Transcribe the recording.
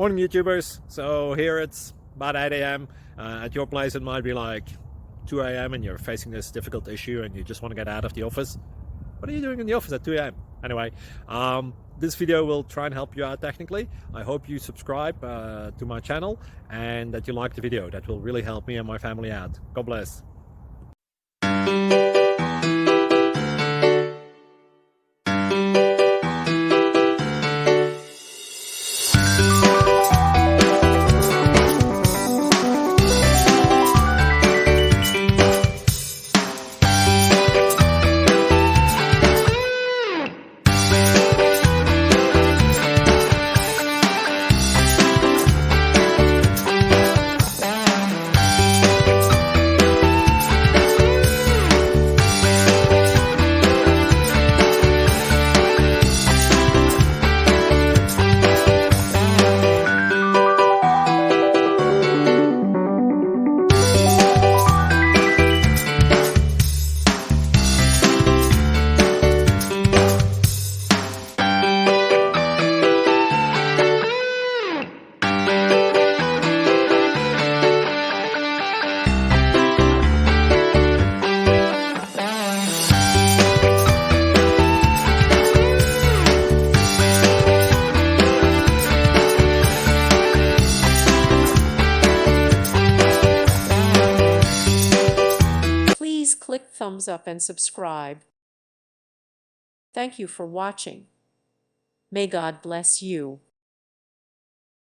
Morning YouTubers. So here it's about 8 a.m. At your place it might be like 2 a.m. and you're facing this difficult issue and you just want to get out of the office. What are you doing in the office at 2 a.m.? Anyway, this video will try and help you out technically. I hope you subscribe to my channel and that you like the video. That will really help me and my family out. God bless. Please click thumbs up and subscribe. Thank you for watching. May God bless you.